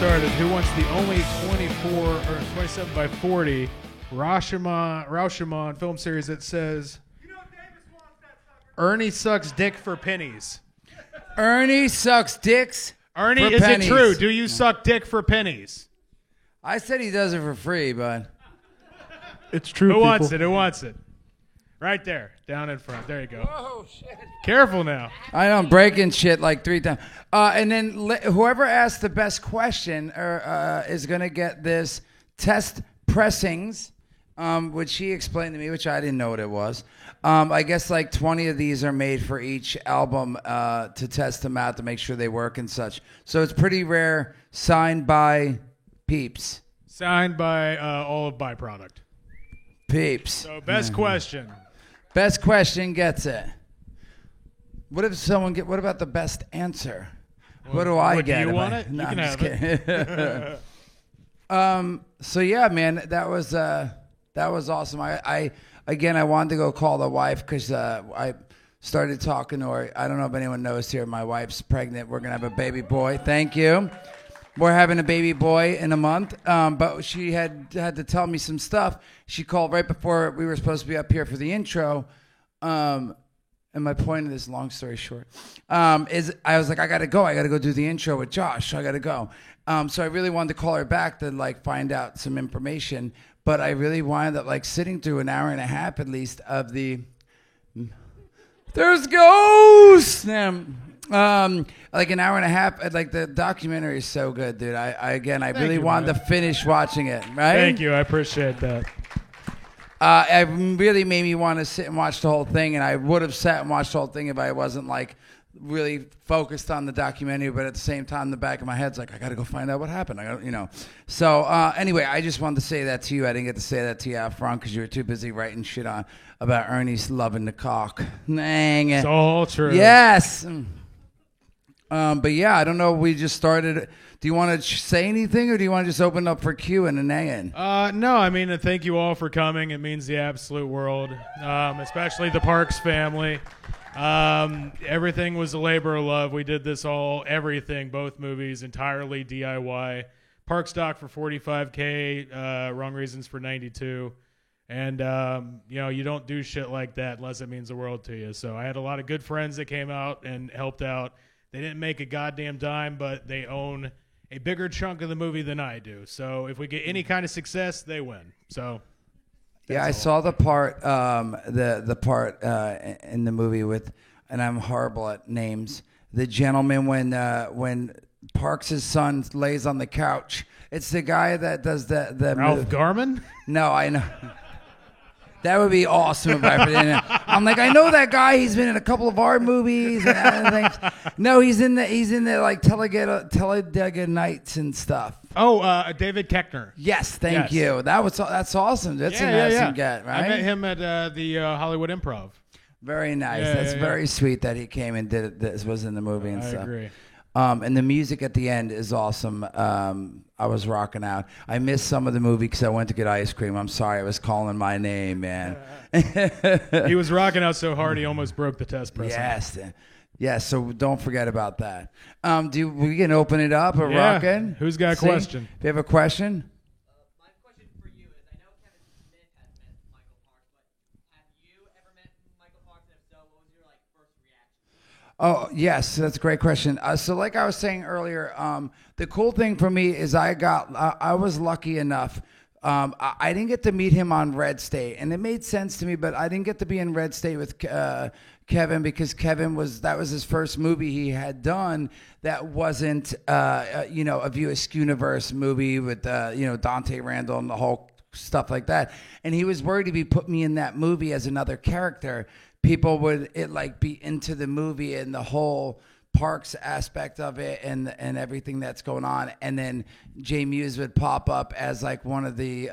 started. Who wants the only 24 or 27 by 40 Rashomon film series that says Ernie sucks dick for pennies? Ernie sucks dicks. Ernie, for is pennies. it true? Do you suck dick for pennies? I said he does it for free, but It's true. Who wants it? Who wants it? Right there, down in front. There you go. oh shit! Careful now. I know I'm breaking shit like 3 times. And then whoever asked the best question is gonna get this test pressings, which he explained to me, which I didn't know what it was. I guess like 20 of these are made for each album to test them out to make sure they work and such. So it's pretty rare. Signed by Peeps. Signed by all of Byproduct. Peeps. So best question. Best question gets it. What if someone get? What about the best answer? What do I get? Do you if want I- it? No, You can I'm just have kidding. So yeah, man, that was awesome. I wanted to go call the wife because I started talking to her. I don't know if anyone knows here. My wife's pregnant. We're gonna have a baby boy. Thank you. We're having a baby boy in a month, but she had to tell me some stuff. She called right before we were supposed to be up here for the intro. And my point of this, long story short, is I was like, I got to go do the intro with Josh. I got to go. So I really wanted to call her back to like find out some information, but I really wound up like sitting through an hour and a half at least of the there's ghosts. Like an hour and a half. Like the documentary is so good, dude. I really wanted to finish watching it. Right? Thank you. I appreciate that. It really made me want to sit and watch the whole thing, and I would have sat and watched the whole thing if I wasn't like really focused on the documentary. But at the same time, the back of my head's like, I got to go find out what happened. So anyway, I just wanted to say that to you. I didn't get to say that to you out front because you were too busy writing shit on about Ernie's loving the cock. Dang. It's all true. Yes. But yeah, I don't know. We just started. Do you want to say anything, or do you want to just open up for Q and A? No, I mean, thank you all for coming. It means the absolute world, especially the Parks family. Everything was a labor of love. We did this everything, both movies, entirely DIY. Park stock for $45K, Wrong Reasons for $92. And, you don't do shit like that unless it means the world to you. So I had a lot of good friends that came out and helped out. They didn't make a goddamn dime, but they own a bigger chunk of the movie than I do. So if we get any kind of success, they win. So yeah, I saw the part, the part in the movie with, and I'm horrible at names. The gentleman when Parks' son lays on the couch. It's the guy that does the Ralph Garman? No, I know. That would be awesome if I put it in. I'm like, I know that guy. He's been in a couple of our movies and other things. No, he's in the like Talladega Nights and stuff. Oh, David Koechner. Yes, thank you. That's awesome. That's a nice get, right? I met him at the Hollywood Improv. Very nice. That's very sweet that he came and did it. This was in the movie and stuff. I agree. And the music at the end is awesome. I was rocking out. I missed some of the movie because I went to get ice cream. I'm sorry. I was calling my name, man. He was rocking out so hard he almost broke the test press. Yes. Yes, so don't forget about that. We can open it up or rock in? Who's got a question? If you have a question? My question for you is, I know Kevin Smith has met Michael Parks, but have you ever met Michael Parks? And if so, what was your first reaction? Oh, yes, that's a great question. So like I was saying earlier, the cool thing for me is I was lucky enough. I didn't get to meet him on Red State, and it made sense to me, but I didn't get to be in Red State with Kevin because that was his first movie he had done that wasn't, a View Askewniverse movie with, Dante Randall and the whole stuff like that. And he was worried if he put me in that movie as another character, people would be into the movie and the whole Parks aspect of it and everything that's going on. And then Jay Muse would pop up as like one of the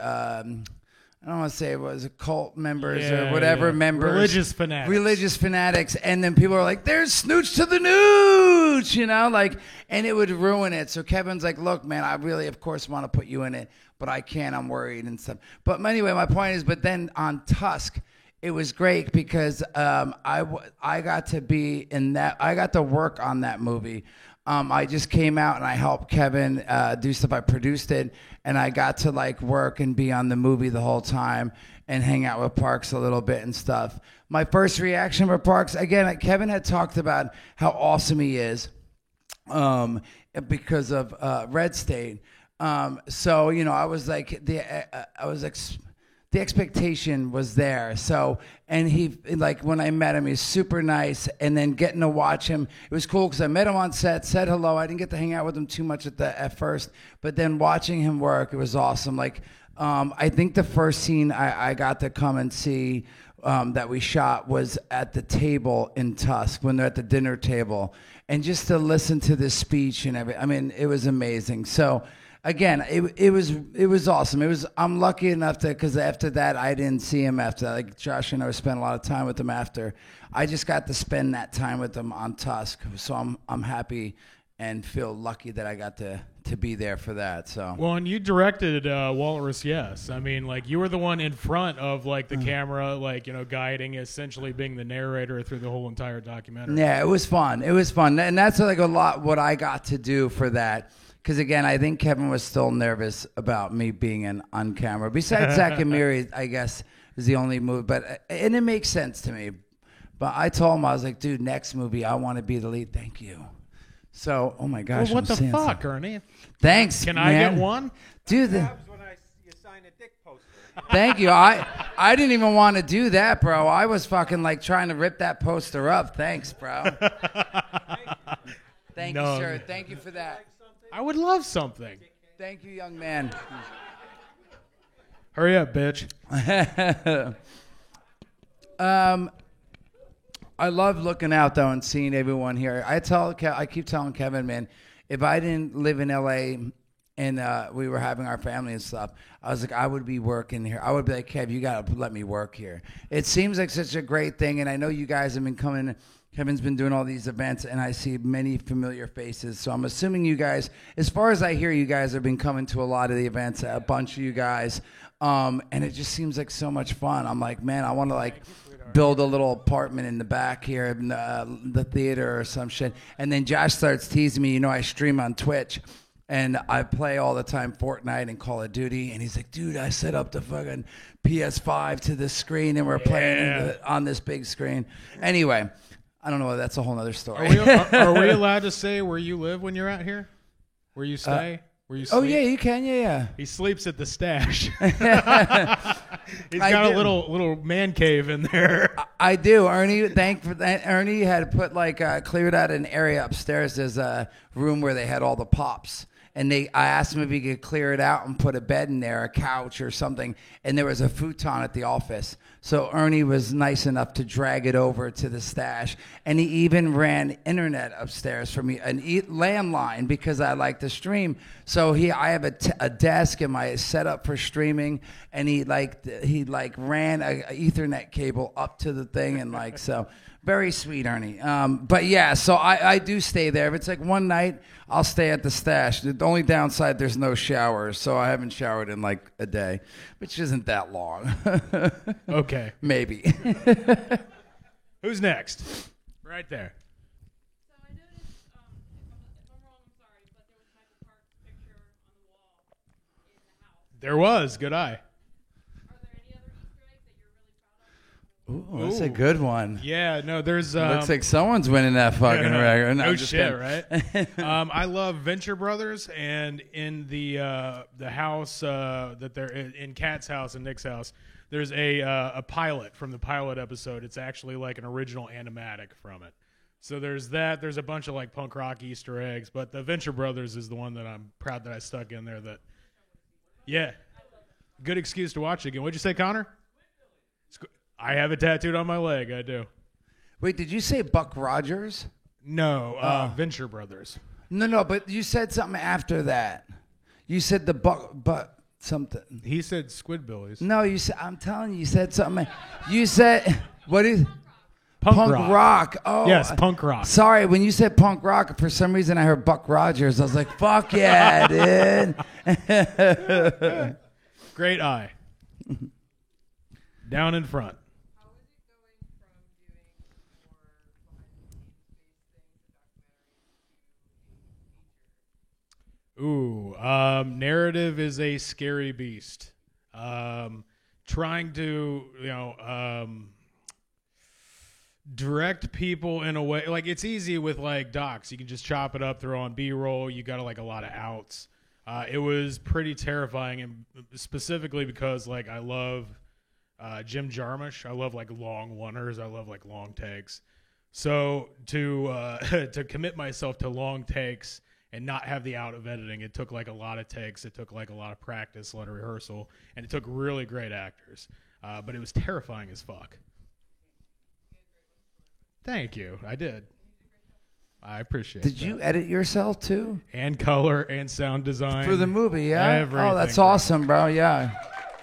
I don't want to say it was cult members or whatever members. Religious fanatics. And then people are like, there's Snooch to the Nooch, and it would ruin it. So Kevin's like, look, man, I really, of course, want to put you in it, but I can't, I'm worried and stuff. But anyway, my point is, but then on Tusk, it was great because I got to be in that. I got to work on that movie. I just came out and I helped Kevin do stuff. I produced it, and I got to like work and be on the movie the whole time and hang out with Parks a little bit and stuff. My first reaction for Parks, again, Kevin had talked about how awesome he is because of Red State. So you know, I was like the expectation was there. So, and he, like, when I met him, he's super nice. And then getting to watch him, it was cool because I met him on set, said hello. I didn't get to hang out with him too much at first, but then watching him work, it was awesome. Like, I think the first scene I got to come and see that we shot was at the table in Tusk, when they're at the dinner table. And just to listen to this speech and everything, I mean, it was amazing. So, again, it was awesome. I'm lucky enough because after that I didn't see him after that. Like Josh and I spent a lot of time with him after. I just got to spend that time with him on Tusk, so I'm happy and feel lucky that I got to be there for that. So Well, and you directed Walrus, yes. I mean, like, you were the one in front of like the camera, like, you know, guiding, essentially being the narrator through the whole entire documentary. yeah, it was fun. It was fun, and that's like a lot what I got to do for that. Because, again, I think Kevin was still nervous about me being on camera. Besides Zach and Miri, I guess, is the only movie. And it makes sense to me. But I told him, I was like, dude, next movie, I want to be the lead. Thank you. So, oh, my gosh. Well, what I'm the fuck, something. Ernie? Thanks, Can man. I get one? Dude, When you sign a dick poster. thank you. I didn't even want to do that, bro. I was fucking, like, trying to rip that poster up. Thanks, bro. Thank No. you, sir. Thank you for that. I would love something. Thank you, young man. Hurry up, bitch. I love looking out though and seeing everyone here. I keep telling Kevin, man, if I didn't live in LA and we were having our family and stuff, I was like, I would be working here. I would be like, Kev, you gotta let me work here. It seems like such a great thing, and I know you guys have been coming. Kevin's been doing all these events, and I see many familiar faces. So I'm assuming you guys, as far as I hear, you guys have been coming to a lot of the events, a bunch of you guys. And it just seems like so much fun. I'm like, man, I want to like build a little apartment in the back here in the theater or some shit. And then Josh starts teasing me. You know, I stream on Twitch. And I play all the time Fortnite and Call of Duty. And he's like, dude, I set up the fucking PS5 to the screen, and we're playing on this big screen. Anyway. I don't know. That's a whole other story. Are we allowed to say where you live when you're out here? Where you stay? Where you sleep? Oh, yeah, you can. Yeah. He sleeps at the stash. He's got a little man cave in there. I do. Ernie, Ernie had put cleared out an area upstairs. There's a room where they had all the pops. And I asked him if he could clear it out and put a bed in there, a couch or something. And there was a futon at the office. So Ernie was nice enough to drag it over to the stash. And he even ran internet upstairs for me, an landline, because I like to stream. So I have a desk in my setup for streaming. And he ran a Ethernet cable up to the thing. And so very sweet, Ernie. But yeah, so I do stay there. If it's like one night, I'll stay at the stash. The only downside, there's no showers, so I haven't showered in like a day, which isn't that long. Okay. Maybe. Who's next? Right there. So I noticed, if I'm wrong, I'm sorry, but there was a Michael Parks picture on the wall in the house. There was. Good eye. Are there any other Easter eggs that you're really proud of? Ooh, that's a good one. Yeah, no, there's... Looks like someone's winning that fucking record. No I'm just shit, kidding. right? I love Venture Brothers, and in the house that they're in, Kat's house and Nick's house, there's a pilot from the pilot episode. It's actually like an original animatic from it. So there's that. There's a bunch of like punk rock Easter eggs, but the Venture Brothers is the one that I'm proud that I stuck in there. Yeah, good excuse to watch it again. What'd you say, Connor? I have it tattooed on my leg. I do. Wait, did you say Buck Rogers? No, Venture Brothers. No, but you said something after that. You said the but something. He said Squidbillies. No, you said. I'm telling you, you said something. You said what is Punk rock? Oh, Yes, punk rock. Sorry, when you said punk rock, for some reason I heard Buck Rogers. I was like, "Fuck yeah, dude!" Great eye. Down in front. How is it going from doing more behind-the-scenes based things, a documentary, to Narrative is a scary beast. Trying to, direct people in a way, like it's easy with like docs. You can just chop it up, throw on B-roll. You got like a lot of outs. It was pretty terrifying, and specifically because like I love Jim Jarmusch. I love like long oneers. I love like long takes. So to to commit myself to long takes and not have the out of editing, it took like a lot of takes. It took like a lot of practice, a lot of rehearsal, and it took really great actors. But it was terrifying as fuck. Thank you. I did. I appreciate it. Did you edit yourself too? And color and sound design. For the movie, yeah? Everything, Oh, that's bro. awesome, bro. Yeah.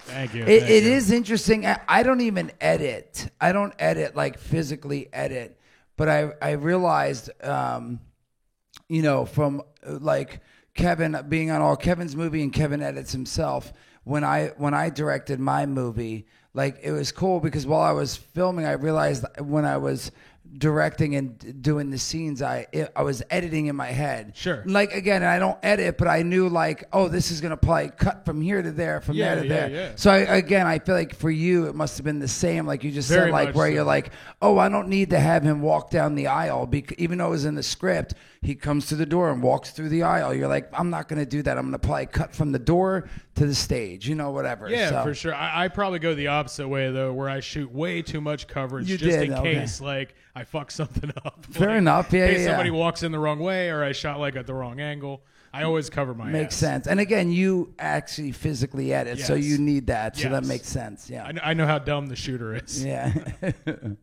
Thank you. It thank you. is interesting. I don't even edit. I don't edit, like physically edit. But I realized, from like Kevin being on all Kevin's movie, and Kevin edits himself. When I directed my movie, like it was cool because while I was filming, I realized when I was directing and doing the scenes, I was editing in my head. Sure. Like again, I don't edit, but I knew like, oh, this is gonna probably cut from here to there, from there to there. Yeah. So I feel like for you, it must have been the same. Like you just Very said, like much where so. you're like, oh, I don't need to have him walk down the aisle, even though it was in the script. He comes to the door and walks through the aisle. You're like, I'm not gonna do that. I'm gonna probably cut from the door to the stage, whatever. Yeah, So, for sure. I probably go the opposite way though, where I shoot way too much coverage You just did, in okay. case like I fuck something up. Fair Like, enough. Yeah, in case yeah. somebody walks in the wrong way or I shot like at the wrong angle. I always cover my Makes ass. sense. And again, you actually physically edit, so Yes. you need that. So that Yes. makes sense. Yeah. I know how dumb the shooter is. Yeah. And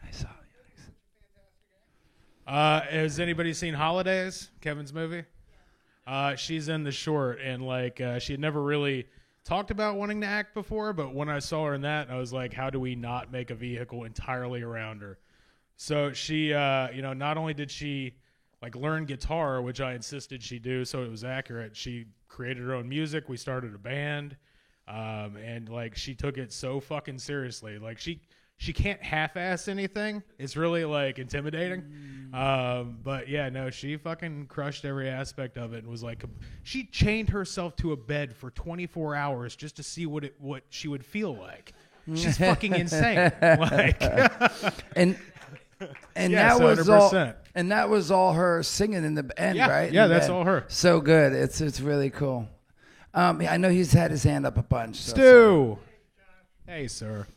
I saw Has anybody seen Holidays, Kevin's movie? She's in the short, and like she had never really talked about wanting to act before, but when I saw her in that, I was like, how do we not make a vehicle entirely around her? So she, not only did she like learn guitar, which I insisted she do, so it was accurate. She created her own music. We started a band, and like she took it so fucking seriously. Like she can't half-ass anything. It's really like intimidating. But yeah, no, she fucking crushed every aspect of it and was like, she chained herself to a bed for 24 hours just to see what she would feel like. She's fucking insane. Like, And Yes, that was all. 100%. And that was all her singing in the end, Yeah, right? yeah, In the that's band. all her. So good. It's really cool. I know he's had his hand up a bunch. So Stu. Hey, sir.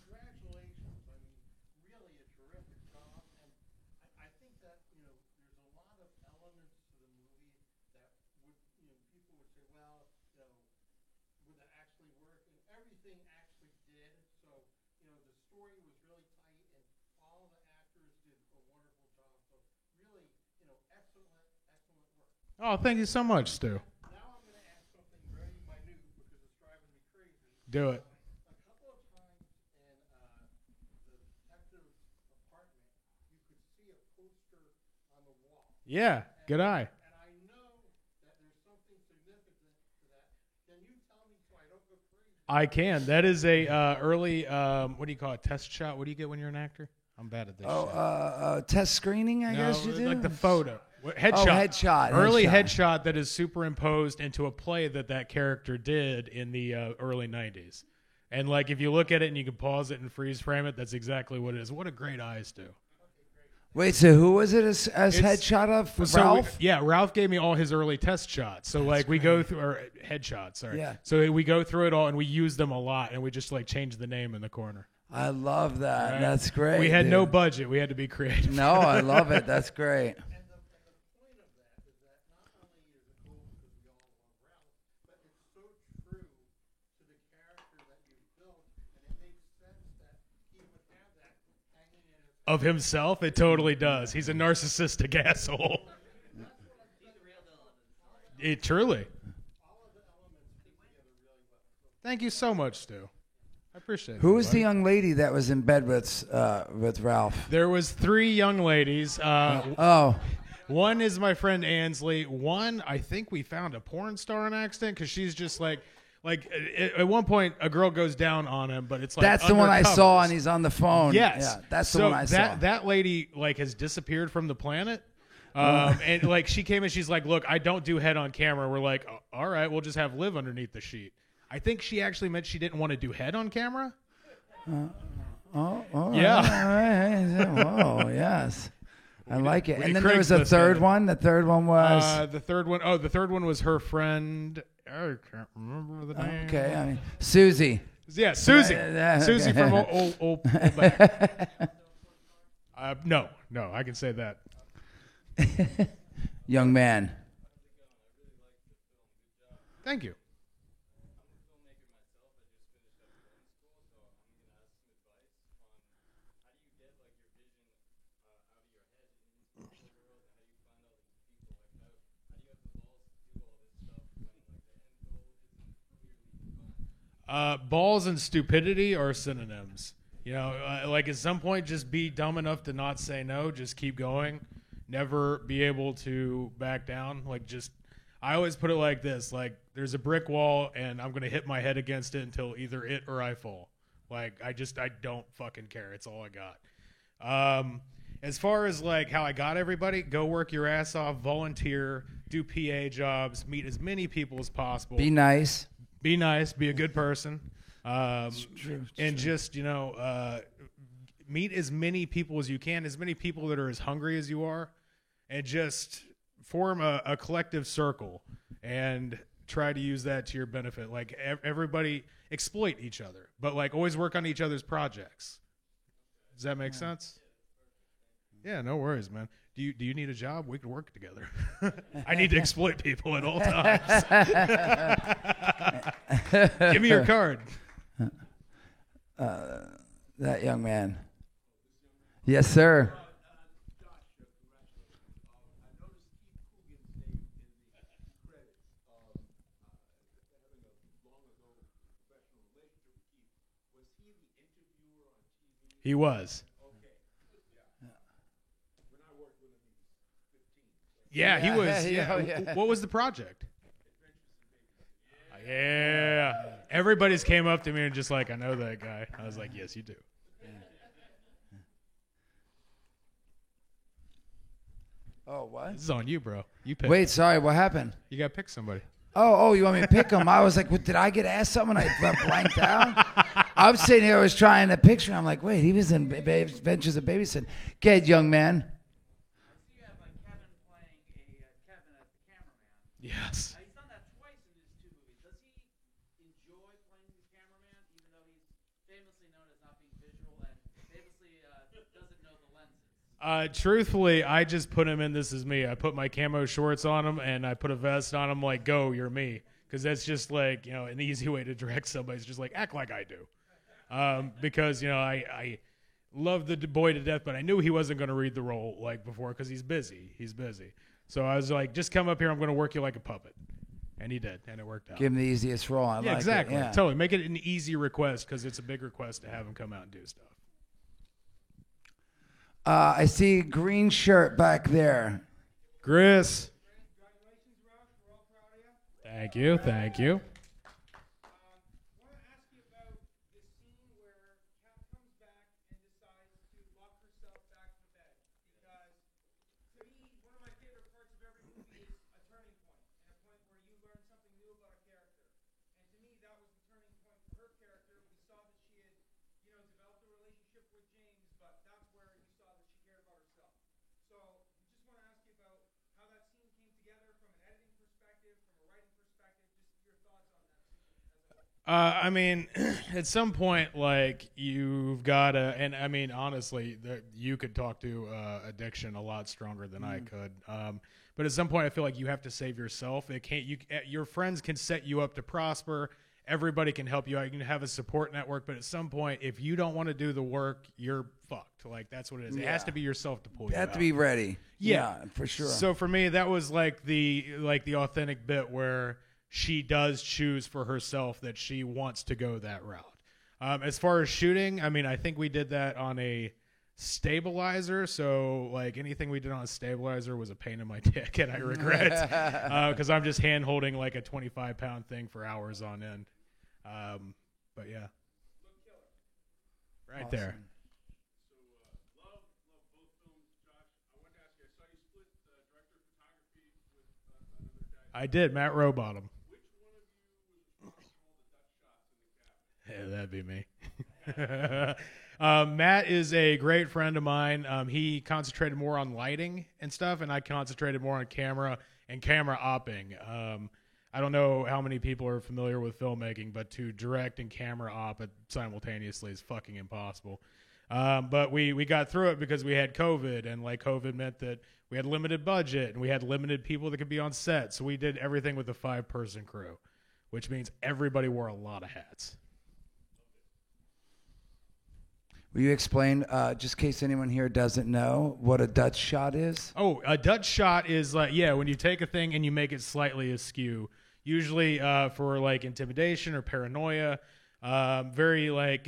Oh, thank you so much, Stu. Do it. Yeah, good eye. I can. That is a early, what do you call it, test shot? What do you get when you're an actor? I'm bad at this shit. test screening, I guess you do. Like the photo. Headshot. Oh, headshot. Early headshot. headshot that is superimposed into a play that character did in the early 90s. And like if you look at it and you can pause it and freeze frame it, that's exactly what it is. What a great eyes do. Wait, so who was it as headshot of? So Ralph? Ralph gave me all his early test shots. So like we go through or headshots, sorry. Yeah. So we go through it all and we use them a lot and we just like change the name in the corner. I love that. Right? That's great. We had dude. no budget. We had to be creative. No, I love it. That's great. Of himself, it totally does. He's a narcissistic asshole. It truly. Thank you so much, Stu. I appreciate it. Who was the buddy. young lady that was in bed with Ralph? There was 3 young ladies. Oh, One is my friend Ansley. One, I think we found a porn star on accident because she's just like at one point a girl goes down on him, but it's like that's the one I undercovers. saw, and he's on the phone. Yes, Yeah, that's so the one I saw. That lady like has disappeared from the planet. And like she came in, she's like, "Look, I don't do head on camera." We're like, "All right, we'll just have Liv underneath the sheet." I think she actually meant she didn't want to do head on camera. Oh, Yeah. Oh, yes. I like it. we And did then there was a Craigslist third edit. one. The third one was The third one. Oh, the third one was her friend. I can't remember the name. okay. I mean, Susie. Yeah, Susie. Susie from old back. No, I can say that. Young man. Thank you. Balls and stupidity are synonyms. You know, like at some point, just be dumb enough to not say no. Just keep going. Never be able to back down. Like I always put it like this: like there's a brick wall, and I'm gonna hit my head against it until either it or I fall. Like I don't fucking care. It's all I got. As far as like how I got everybody, go work your ass off, volunteer, do PA jobs, meet as many people as possible. Be nice. Be nice, be a good person, and just meet as many people as you can, as many people that are as hungry as you are, and just form a collective circle and try to use that to your benefit. Like everybody exploit each other, but like always work on each other's projects. Does that make sense? Yeah, no worries, man. Do you need a job? We could work together. I need to exploit people at all times. Give me your card. That young man. Yes, sir. He was. Yeah, he was. Yeah. What was the project? Yeah. Everybody's came up to me and just like, I know that guy. I was like, yes, you do. Oh, what? This is on you, bro. You pick. Wait, sorry. What happened? You got to pick somebody. Oh, you want me to pick him? I was like, what, did I get asked something? I blanked out. I'm sitting here, I was trying to picture. I'm like, wait, he was in Adventures of Babysitting. Get young man. You have like Kevin playing Kevin as the cameraman. Yes. He's done that twice in his two movies. Does he enjoy playing the cameraman, even though he's famously known as not being visual and famously doesn't know the lenses? Truthfully, I just put him in This Is Me. I put my camo shorts on him and I put a vest on him like, go, you're me. Because that's just like, an easy way to direct somebody. It's just like, act like I do. Because, I love the boy to death, but I knew he wasn't going to read the role like before because he's busy. He's busy. So I was like, just come up here. I'm going to work you like a puppet. And he did, and it worked out. Give him the easiest role. I like it. Exactly. Yeah. Totally. Make it an easy request because it's a big request to have him come out and do stuff. I see green shirt back there. Chris. Congratulations, Roush. We're all proud of you. Thank you. Thank you. I want to ask you about the scene where Kat comes back and decides to lock herself back in the bed. Because to me, one of my favorite parts of every movie is a turning point, and a point where you learn something new about a character. And to me, that was the turning point for her character. We saw that she had, developed a relationship with James, but that's where you saw that she cared about herself. So, just want to ask you about how that scene came together from an editing perspective, from a writing perspective, just your thoughts on that scene as a whole. I mean, at some point, like, you've got to, and I mean, honestly, you could talk to addiction a lot stronger than I could. But at some point, I feel like you have to save yourself. Your friends can set you up to prosper. Everybody can help you out. You can have a support network. But at some point, if you don't want to do the work, you're fucked. Like, that's what it is. It has to be yourself to pull you You have out. to be ready. Yeah. For sure. So for me, that was like the authentic bit where she does choose for herself that she wants to go that route. As far as shooting, I mean, I think we did that on a stabilizer. So like anything we did on a stabilizer was a pain in my dick, and I regret because I'm just hand holding like a 25-pound thing for hours on end. But yeah, right Awesome. there. Love both films, Josh. I wanted to ask you, I saw you split I did, Matt Rowbottom. Yeah, that'd be me. Matt is a great friend of mine. He concentrated more on lighting and stuff, and I concentrated more on camera and camera opping. I don't know how many people are familiar with filmmaking, but to direct and camera op it simultaneously is fucking impossible. But we got through it because we had COVID, and like COVID meant that we had limited budget and we had limited people that could be on set. So we did everything with a 5-person crew, which means everybody wore a lot of hats. Will you explain, just in case anyone here doesn't know, what a Dutch shot is? Oh, a Dutch shot is like, when you take a thing and you make it slightly askew, usually for like intimidation or paranoia, very like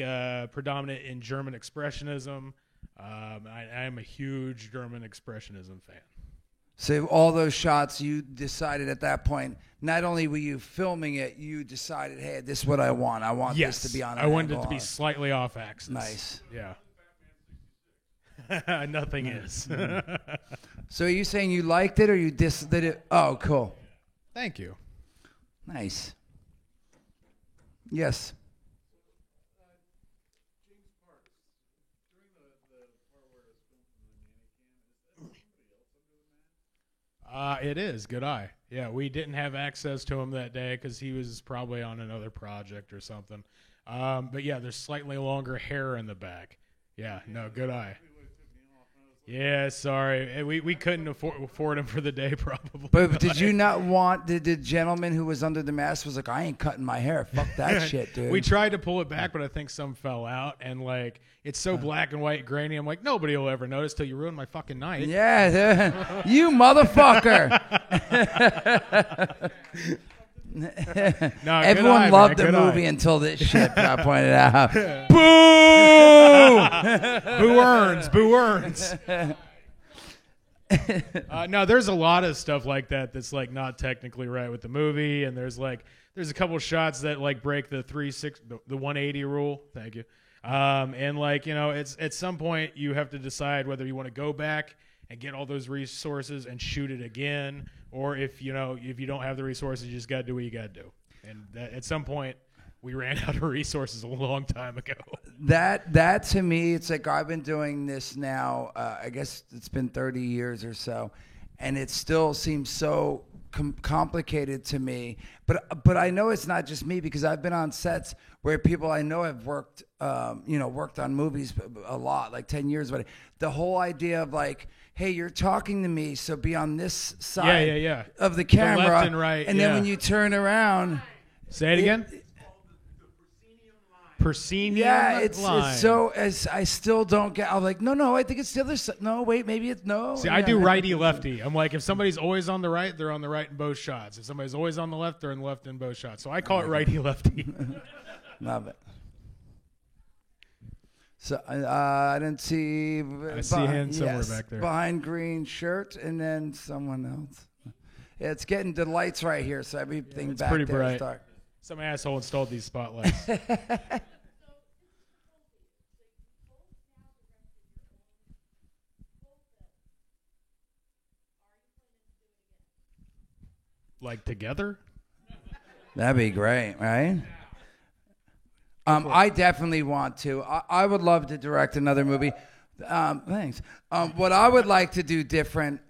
predominant in German expressionism. I am a huge German expressionism fan. So all those shots, you decided at that point, not only were you filming it, you decided, hey, this is what I want. I want this to be on an I wanted it angle to be on. slightly off axis. Nice. Yeah. Nothing is. So are you saying you liked it or you did it? Oh, cool. Thank you. Nice. Yes. It is. Good eye. Yeah, we didn't have access to him that day because he was probably on another project or something. But yeah, there's slightly longer hair in the back. Yeah, no, good eye. Yeah, sorry. We couldn't afford him for the day probably. But did you not want the gentleman who was under the mask was like, I ain't cutting my hair. Fuck that shit, dude. We tried to pull it back, but I think some fell out. And like, it's so black and white and grainy. I'm like, nobody will ever notice till you ruin my fucking night. Yeah, you motherfucker. No, Everyone good loved eye, the man, good movie eye. until this shit got pointed out. Boo! Boo earns. Boo earns. No, there's a lot of stuff like that that's like not technically right with the movie, and there's a couple shots that like break the 180 rule. Thank you. And like, it's at some point you have to decide whether you want to go back and get all those resources and shoot it again, or if you don't have the resources, you just got to do what you got to do. And at some point, we ran out of resources a long time ago. That to me, it's like I've been doing this now. I guess it's been 30 years or so, and it still seems so complicated to me. But I know it's not just me because I've been on sets where people I know have worked on movies a lot, like 10 years. But the whole idea of like, hey, you're talking to me, so be on this side of the camera, left and right, and then when you turn around, say it again. Proscenium yeah, it's line. so as I still don't get. I'm like, no, I think it's the other side. No, wait, maybe it's no. See, I do righty lefty. I'm like, if somebody's always on the right, they're on the right in both shots. If somebody's always on the left, they're on the left in both shots. So I call it righty lefty. Love it. So I didn't see. I see a hand somewhere back there. Behind green shirt, and then someone else. Yeah, it's getting the lights right here, so everything it's back pretty there is bright. dark. Some asshole installed these spotlights. Like together? That'd be great, right? I definitely want to. I would love to direct another movie. Thanks. What I would like to do different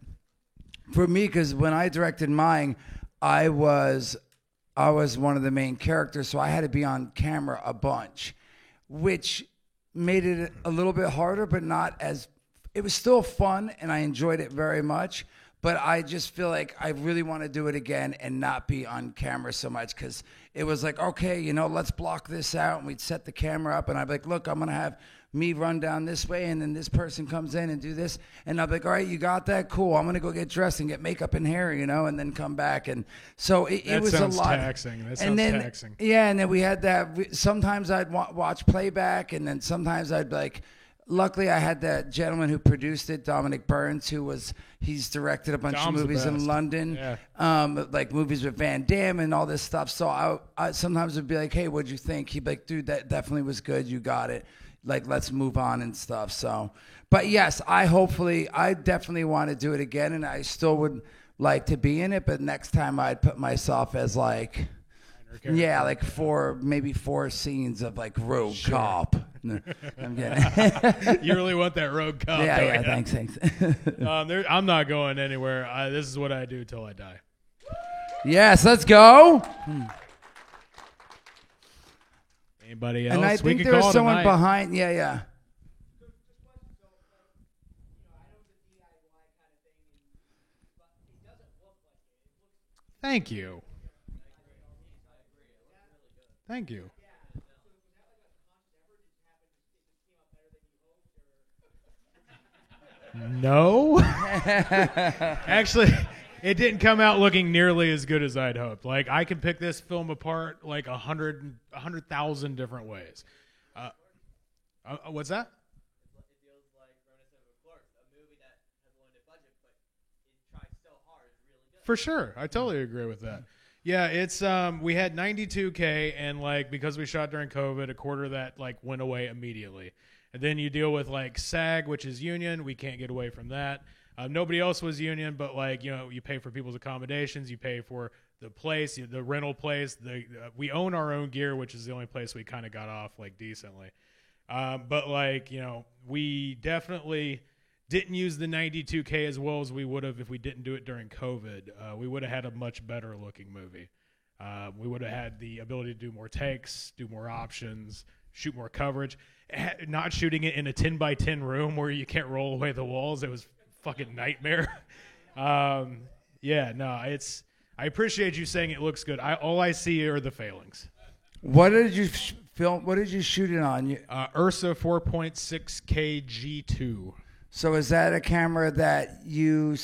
for me, because when I directed mine, I was one of the main characters, so I had to be on camera a bunch, which made it a little bit harder, but not as. It was still fun, and I enjoyed it very much. But I just feel like I really want to do it again and not be on camera so much, because it was like, okay, let's block this out. And we'd set the camera up, and I'd be like, look, I'm going to have me run down this way, and then this person comes in and do this. And I'd be like, all right, you got that? Cool. I'm going to go get dressed and get makeup and hair, and then come back. And so it was a lot. Taxing. That sounds taxing. Yeah, and then we had that. Sometimes I'd watch playback, and then sometimes I'd be like, luckily, I had that gentleman who produced it, Dominic Burns, he's directed a bunch of movies in London, like movies with Van Damme and all this stuff. So I sometimes would be like, hey, what'd you think? He'd be like, dude, that definitely was good. You got it. Like, let's move on and stuff. So, but yes, I definitely want to do it again, and I still would like to be in it, but next time I'd put myself as like, yeah, like maybe four scenes of like rogue cop. No, I'm kidding. You really want that rogue cop? Yeah, don't you? thanks. I'm not going anywhere. This is what I do till I die. Yes, let's go. Anybody else? And I we think could there was call it a someone night. behind. Yeah. Thank you. Thank you. No. Actually, it didn't come out looking nearly as good as I'd hoped. Like, I could pick this film apart like 100,000 different ways. What's that? It feels like Reminiscent of Clark, a movie that has a limited budget, but it tried so hard. It's really good. For sure. I totally agree with that. Yeah, it's we had 92K, and like because we shot during COVID, a quarter of that like went away immediately. And then you deal with like SAG, which is union. We can't get away from that. Nobody else was union, but like, you know, you pay for people's accommodations, you pay for the place, the rental place. We own our own gear, which is the only place we kind of got off like decently. But like, you know, we definitely didn't use the 92K as well as we would have if we didn't do it during COVID. We would have had a much better looking movie. We would have had the ability to do more takes, do more options, shoot more coverage. Not shooting it in a 10 by 10 room where you can't roll away the walls. It was fucking nightmare. Yeah, no, I appreciate you saying it looks good. All I see are the failings. What did you film? What did you shoot it on? Ursa 4.6K G2. So is that a camera that you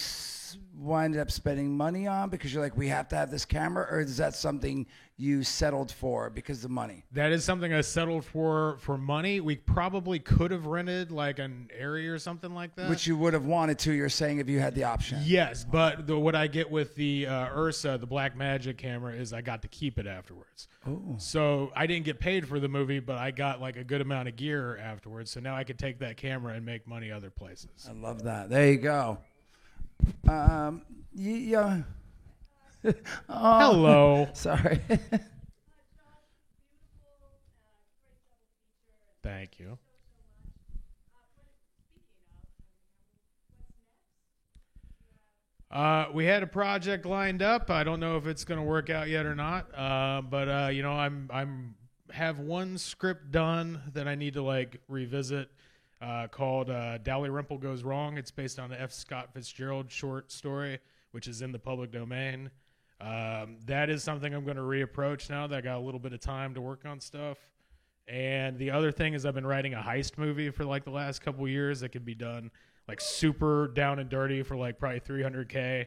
wind up spending money on because you're like, we have to have this camera, or is that something you settled for because of money? That is something I settled for money. We probably could have rented like an area or something like that. Which you would have wanted to, you're saying, if you had the option. Yes, but what I get with the Ursa, the Blackmagic camera, is I got to keep it afterwards. Oh. So I didn't get paid for the movie, but I got like a good amount of gear afterwards. So now I could take that camera and make money other places. I love that. There you go. Yeah. Oh, Hello. sorry. Thank you. We had a project lined up. I don't know if it's going to work out yet or not. But you know, I'm have one script done that I need to like revisit. Called Dalrymple Goes Wrong. It's based on the F. Scott Fitzgerald short story, which is in the public domain. That is something I'm going to reapproach now that I got a little bit of time to work on stuff. And the other thing is I've been writing a heist movie for like the last couple years that could be done like super down and dirty for like probably $300K.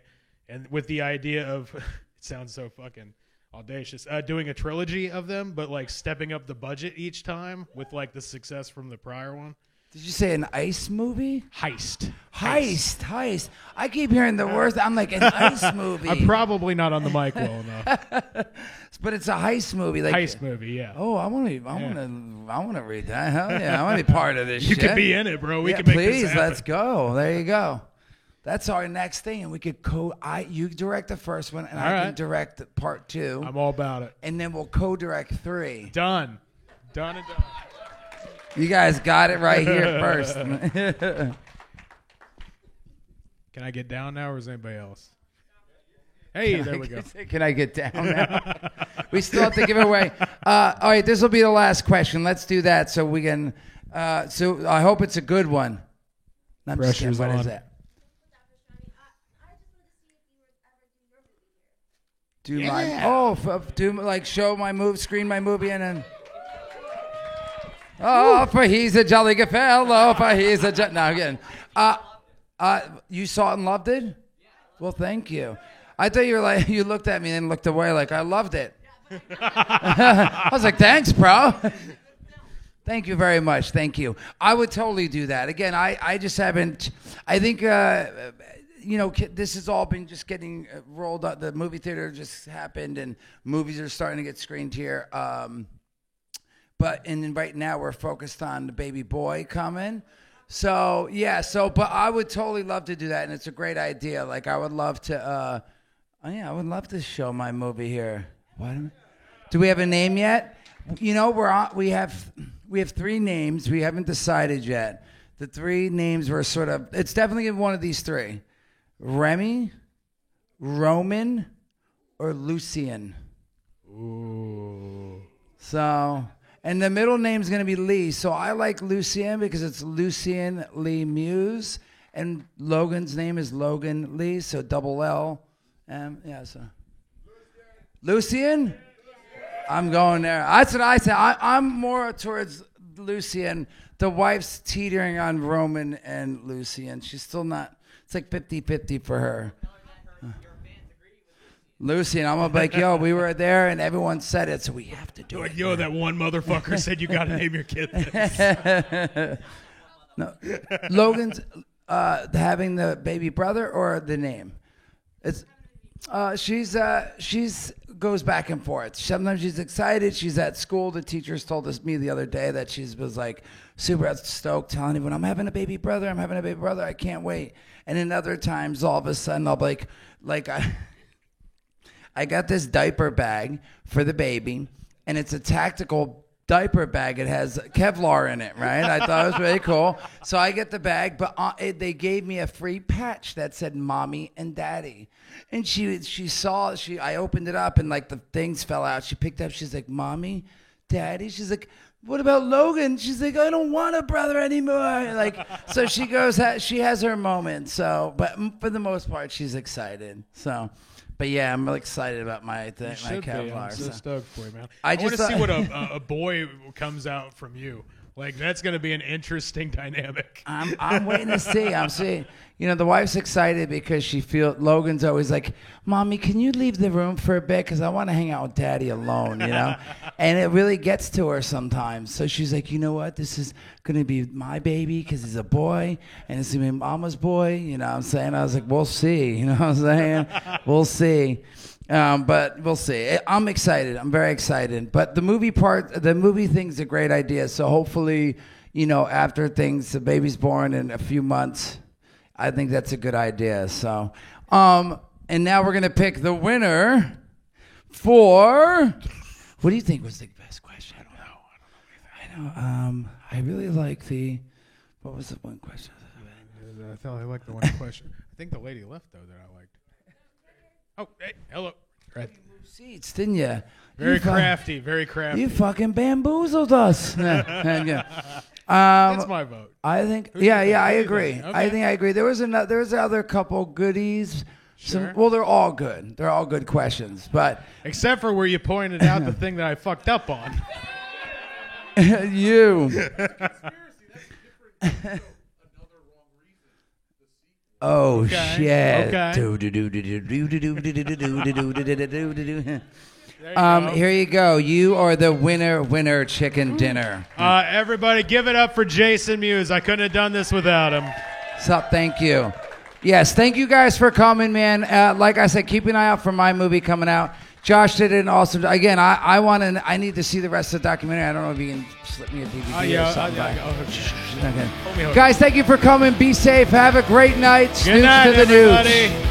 And with the idea of, it sounds so fucking audacious, doing a trilogy of them, but like stepping up the budget each time with like the success from the prior one. Did you say an ice movie? Heist. Heist. I keep hearing the words. I'm like, an ice movie. I'm probably not on the mic well enough. But it's a heist movie. Like, Heist movie, yeah. Oh, I want to read that. Hell yeah, I want to be part of this. You shit. could be in it, bro. We yeah, can make please, this happen. let's go. There you go. That's our next thing, and we could you direct the first one, and All I right. can direct part 2. I'm all about it. And then we'll co-direct 3. Done and done. You guys got it right here first. Can I get down now, or is anybody else? Hey, there we go. Can I get down now? We still have to give it away. All right, this will be the last question. Let's do that so we can. So I hope it's a good one. I'm just kidding. Pressure's What on. is that? Do my show my move, screen my movie, and then. Oh, for he's a jolly good fellow. For he's a no again. You saw it and loved it? Well, thank you. I thought you were like you looked at me and looked away like I loved it. I was like, thanks, bro. Thank you very much. Thank you. I would totally do that. Again, I just haven't. I think this has all been just getting rolled up. The movie theater just happened, and movies are starting to get screened here. But right now we're focused on the baby boy coming. So yeah, but I would totally love to do that, and it's a great idea. Like I would love to. I would love to show my movie here. Do we have a name yet? You know, we have 3 names. We haven't decided yet. The 3 names were sort of. It's definitely one of these 3: Remy, Roman, or Lucian. Ooh. So, and the middle name's going to be Lee. So I like Lucian because it's Lucian Lee Muse, and Logan's name is Logan Lee, so double L. Yeah, so Lucian. I'm going there. That's what I said. I'm more towards Lucian. The wife's teetering on Roman and Lucian. She's still not. It's like 50-50 for her. Lucian, I'm gonna be like, yo, we were there and everyone said it, so we have to do Like, it. yo, that one motherfucker said you got to name your kid this. No, Logan's having the baby brother or the name. It's she's goes back and forth. Sometimes she's excited. She's at school. The teachers told me the other day that she was like super stoked, telling everyone, "I'm having a baby brother. I'm having a baby brother. I can't wait." And then other times, all of a sudden, I'll be like I got this diaper bag for the baby, and it's a tactical diaper bag. It has Kevlar in it, right? I thought it was really cool. So I get the bag, but they gave me a free patch that said "Mommy and Daddy." And I opened it up, and like the things fell out. She picked up. She's like, "Mommy, Daddy." She's like, "What about Logan?" She's like, "I don't want a brother anymore." Like, so she goes. She has her moment. So, but for the most part, she's excited. So. But yeah, I'm really excited about my Kevlar. I'm so stoked for you, man. I want to just see what a boy comes out from you. Like, that's going to be an interesting dynamic. I'm waiting to see. I'm seeing. You know, the wife's excited because Logan's always like, "Mommy, can you leave the room for a bit? Because I want to hang out with Daddy alone," you know? And it really gets to her sometimes. So she's like, "You know what? This is going to be my baby because he's a boy, and it's going to be Mama's boy." You know what I'm saying? I was like, "We'll see." You know what I'm saying? We'll see. But we'll see. I'm excited. I'm very excited. But the movie thing's a great idea. So hopefully, you know, after the baby's born in a few months, I think that's a good idea. So, and now we're gonna pick the winner for. What do you think was the best question? I don't know. I really like the. What was the one question? I felt I liked the one question. I think the lady left though that I liked. Oh, hey, hello. Right. Seats, didn't you? Very crafty. Very crafty. You fucking bamboozled us. Yeah. That's my vote. I think. Who do you think? I Who do you agree. think? I Okay. think I agree. There was another couple goodies. Sure. Well, they're all good. They're all good questions, but Except for where you pointed out the thing that I fucked up on. you. Oh Okay. shit. There you go. Here you go. You are the winner chicken dinner. Everybody, give it up for Jason Mewes. I couldn't have done this without him. So thank you. Yes, thank you guys for coming, man. Like I said, keep an eye out for my movie coming out. Josh did an awesome. Again, I need to see the rest of the documentary. I don't know if you can slip me a DVD or something. Okay. Hold me. Guys, thank you for coming. Be safe. Have a great night. Good Snooze night, to the news. everybody.